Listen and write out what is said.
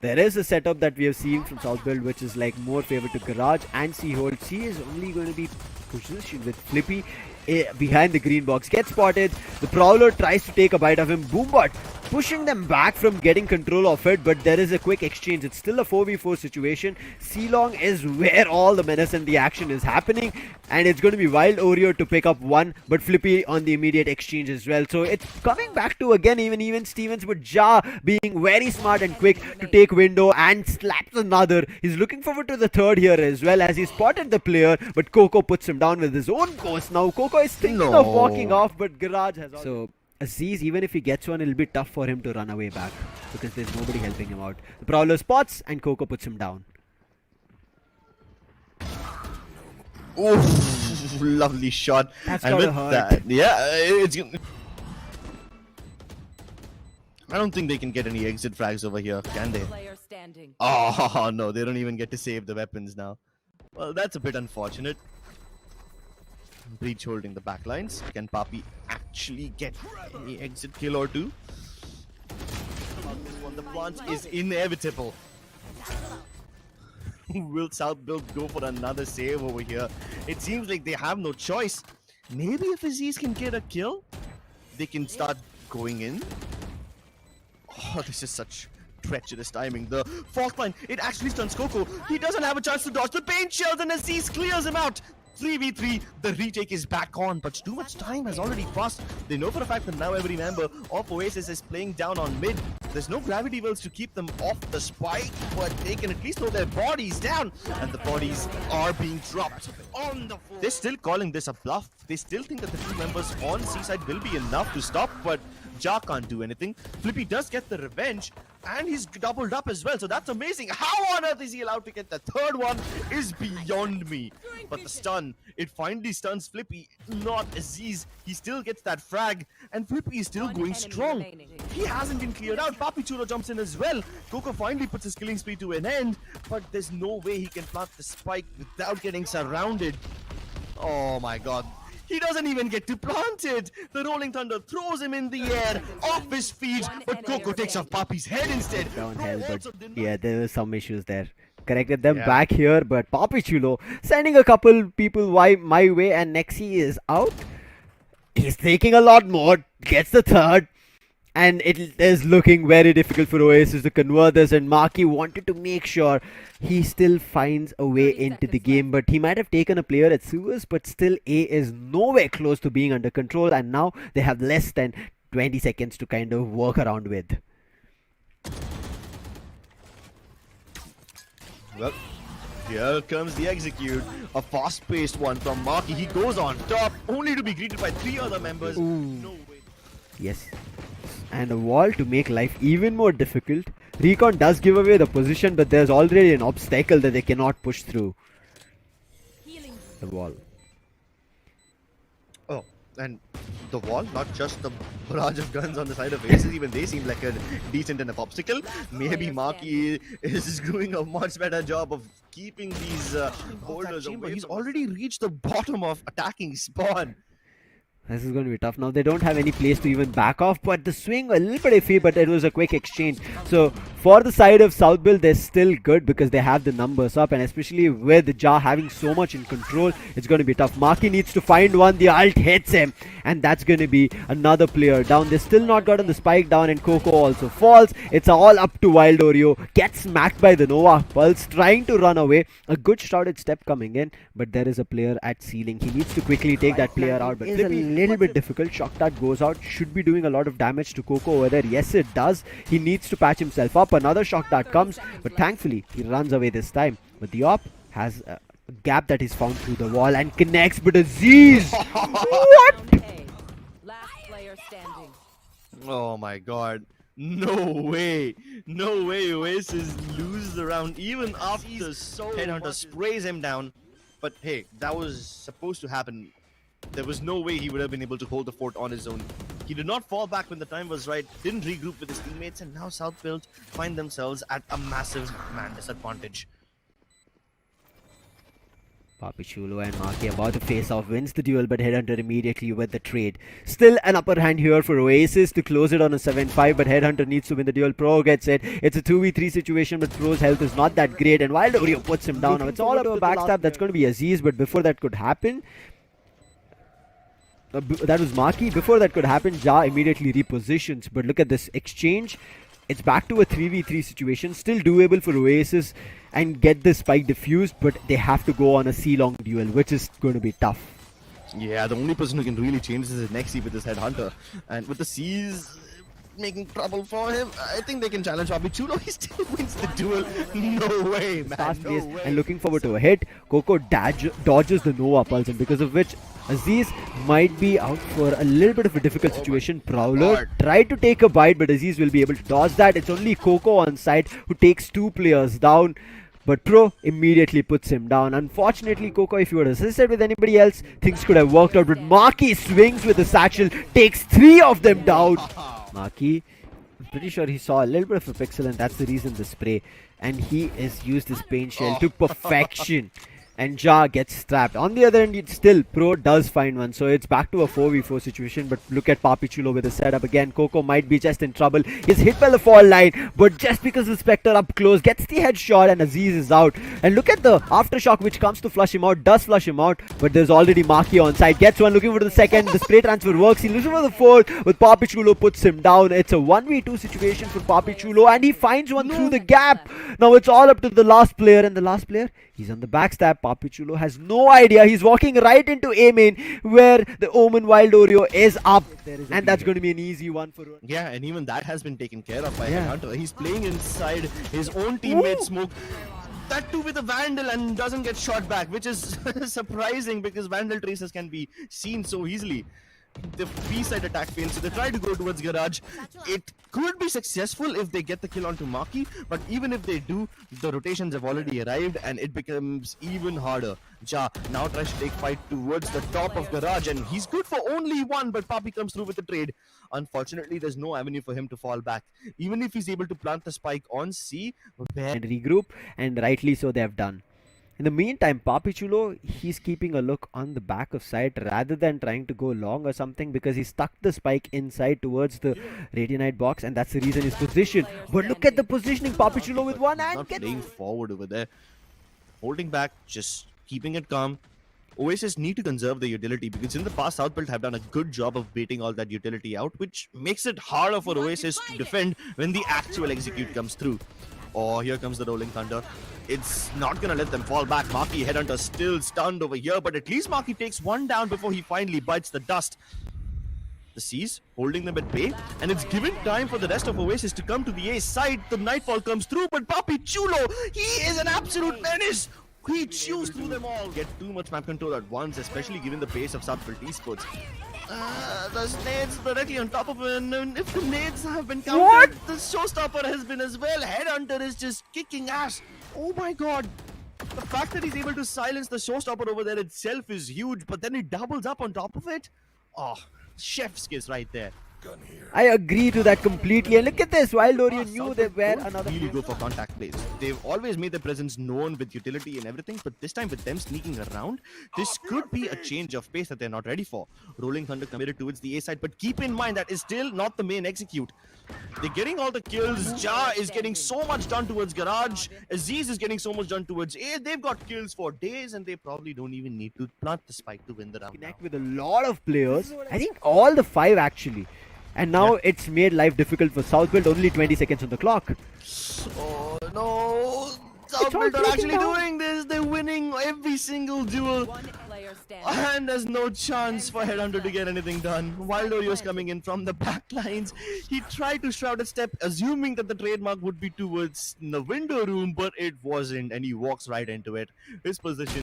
There is a setup that we have seen from South Build which is like more favor to Garage and C-Hold. C is only going to be positioned with Flippy behind the green box. Gets spotted. The Prowler tries to take a bite of him. Boombot pushing them back from getting control of it, but there is a quick exchange. It's still a 4v4 situation. C-Long is where all the menace and the action is happening, and it's going to be Wild Oreo to pick up one, but Flippy on the immediate exchange as well. So it's coming back to again even Stevens, but Ja being very smart and quick to take window and slaps another. He's looking forward to the third here as well as he spotted the player, but Coco puts him down with his own ghost. Now Coco is thinking of walking off, but Garage has so Azys, even if he gets one, it'll be tough for him to run away back because there's nobody helping him out. The Prowler spots and Coco puts him down. Oof, lovely shot. That's and gotta with hurt. that, yeah, it's. I don't think they can get any exit frags over here, can they? Oh no, they don't even get to save the weapons now. Well, that's a bit unfortunate. Breach holding the backlines. Can Papi actually get any exit kill or two? The plant is inevitable. Will South Build go for another save over here? It seems like they have no choice. Maybe if Azys can get a kill, they can start going in. Oh, this is such treacherous timing. The fault line, it actually stuns Coco. He doesn't have a chance to dodge the paint shells, and Azys clears him out. 3v3, the retake is back on, but too much time has already passed. They know for a fact that now every member of Oasis is playing down on mid. There's no gravity wells to keep them off the spike, but they can at least throw their bodies down, and the bodies are being dropped on the floor. They're still calling this a bluff. They still think that the two members on C-side will be enough to stop, but Ja can't do anything. Flippy does get the revenge, and he's doubled up as well, so that's amazing. How on earth is he allowed to get the third one is beyond me. But the stun, it finally stuns Flippy, not Azys. He still gets that frag, and Flippy is still going strong. He hasn't been cleared out. PapiChulo jumps in as well. Coco finally puts his killing spree to an end, but there's no way he can plant the spike without getting surrounded. Oh my god. He doesn't even get to plant it. The Rolling Thunder throws him in the air, off his feet, but Coco takes off Papi's head instead. Down hell, but yeah, there were some issues there. Corrected them back here, but PapiChulo sending a couple people my way, and Nexi is out. He's taking a lot more, gets the third. And it is looking very difficult for Oasis to convert this, and Markyyy wanted to make sure he still finds a way into the game, but he might have taken a player at Suez, but still A is nowhere close to being under control, and now they have less than 20 seconds to kind of work around with. Well, here comes the execute, a fast-paced one from Markyyy. He goes on top, only to be greeted by 3 other members. No way. Yes. And a wall to make life even more difficult. Recon does give away the position, but there's already an obstacle that they cannot push through. The wall. Oh, and the wall, not just the barrage of guns on the side of Aces, even they seem like a decent enough obstacle. Maybe Markyyy is doing a much better job of keeping these boulders away. He's already reached the bottom of attacking spawn. This is going to be tough. Now they don't have any place to even back off, but the swing a little bit iffy, but it was a quick exchange. So for the side of South Build, they're still good because they have the numbers up, and especially with Ja having so much in control, it's going to be tough. Markyyy needs to find one. The ult hits him, and that's going to be another player down. They're still not gotten the spike down, and Coco also falls. It's all up to Wild Oreo. Gets smacked by the Nova Pulse, trying to run away. A good shrouded step coming in, but there is a player at ceiling. He needs to quickly take that player out, but Flippy little bit difficult. Shock Dart goes out, should be doing a lot of damage to Coco over there. Yes, it does. He needs to patch himself up. Another Shock Dart comes, but thankfully he runs away this time. But the op has a gap that is found through the wall and connects, but Azys! What? Oh my god. No way. No way Oasis loses the round even after HeadHunter sprays him down. But hey, that was supposed to happen. There was no way he would have been able to hold the fort on his own. He did not fall back when the time was right, didn't regroup with his teammates, and now South Build find themselves at a massive man disadvantage. PapiChulo and Markyyy about to face off, wins the duel, but HeadHunter immediately with the trade. Still an upper hand here for Oasis to close it on a 7-5, but HeadHunter needs to win the duel. Pro gets it. It's a 2v3 situation, but Pro's health is not that great, and Wild Oreo puts him down. Now it's all up to a backstab. That's going to be azys, but before that could happen, that was Markyyy. Before that could happen, Ja immediately repositions, but look at this exchange. It's back to a 3v3 situation, still doable for Oasis and get this spike diffused, but they have to go on a C-long duel, which is going to be tough. Yeah, the only person who can really change this is Nexi with this HeadHunter. And with the C's making trouble for him, I think they can challenge PapiChulo. He still wins the duel. No way, man. No way. And looking forward to a hit. Coco dodges the Nova Pulse, and because of which azys might be out for a little bit of a difficult situation. Prowler tried to take a bite, but azys will be able to dodge that. It's only Coco on side who takes 2 players down, but Pro immediately puts him down. Unfortunately, Coco, if you were assisted with anybody else, things could have worked out, but Markyyy swings with the satchel, takes 3 of them down. Markyyy, I'm pretty sure he saw a little bit of a pixel, and that's the reason the spray, and he has used his pain shell to perfection. And Ja gets strapped. On the other end, it's still Pro does find one, so it's back to a 4v4 situation. But look at PapiChulo with the setup again. Coco might be just in trouble. He's hit by the fall line, but just because the Spectre up close gets the headshot, and azys is out. And look at the aftershock which comes to flush him out, does flush him out, but there's already Markyyy on side. Gets one, looking for the second. The spray transfer works. He loses for the fourth, but PapiChulo puts him down. It's a 1v2 situation for PapiChulo, and he finds one through the gap. Now it's all up to the last player, and the last player, he's on the backstab. PapiChulo has no idea. He's walking right into A main where the Omen Wild Oreo is up, and that's going to be an easy one for him. Yeah, and even that has been taken care of by HeadHunter. He's playing inside his own teammate Smoke. That too with a Vandal, and doesn't get shot back, which is surprising because Vandal traces can be seen so easily. The B-side attack fails, so they try to go towards Garage. It could be successful if they get the kill onto Markyyy, but even if they do, the rotations have already arrived and it becomes even harder. Ja now tries to take fight towards the top of Garage, and he's good for only 1, but Papi comes through with the trade. Unfortunately, there's no avenue for him to fall back. Even if he's able to plant the spike on C, and regroup, and rightly so they have done. In the meantime, PapiChulo, he's keeping a look on the back of site rather than trying to go long or something, because he stuck the spike inside towards the Radianite box, and that's the reason he's positioned. But look at the positioning, PapiChulo with one hand. Not playing forward over there. Holding back, just keeping it calm. Oasis need to conserve the utility, because in the past South Built have done a good job of baiting all that utility out, which makes it harder for Oasis to defend when the actual execute comes through. Oh, here comes the Rolling Thunder. It's not gonna let them fall back. Markyyy, HeadHunter still stunned over here, but at least Markyyy takes 1 down before he finally bites the dust. The C's holding them at bay, and it's given time for the rest of Oasis to come to the A side. The Nightfall comes through, but PapiChulo, he is an absolute menace. He chews through them all. Get too much map control at once, especially given the pace of Built Esports. The nades directly on top of him, and if the nades have been countered, the showstopper has been as well. HeadHunter is just kicking ass. Oh my god. The fact that he's able to silence the showstopper over there itself is huge, but then he doubles up on top of it. Oh, chef's kiss right there. I agree to that completely, and look at this, Wild Oreo knew they were another really go for contact plays. They've always made their presence known with utility and everything, but this time with them sneaking around, this could be a change of pace that they're not ready for. Rolling Thunder committed towards the A side, but keep in mind that is still not the main execute. They're getting all the kills. Ja is getting so much done towards Garage. azys is getting so much done towards A. They've got kills for days, and they probably don't even need to plant the spike to win the round. Connect with a lot of players. I think all the 5 actually. And now it's made life difficult for South Built. Only 20 seconds on the clock. Oh no! South Built are actually doing this. They're winning every single duel. And there's no chance for HeadHunter to get anything done. Wild Oreo's coming in from the back lines. He tried to shrouded step, assuming that the trademark would be towards the window room, but it wasn't, and he walks right into it. His position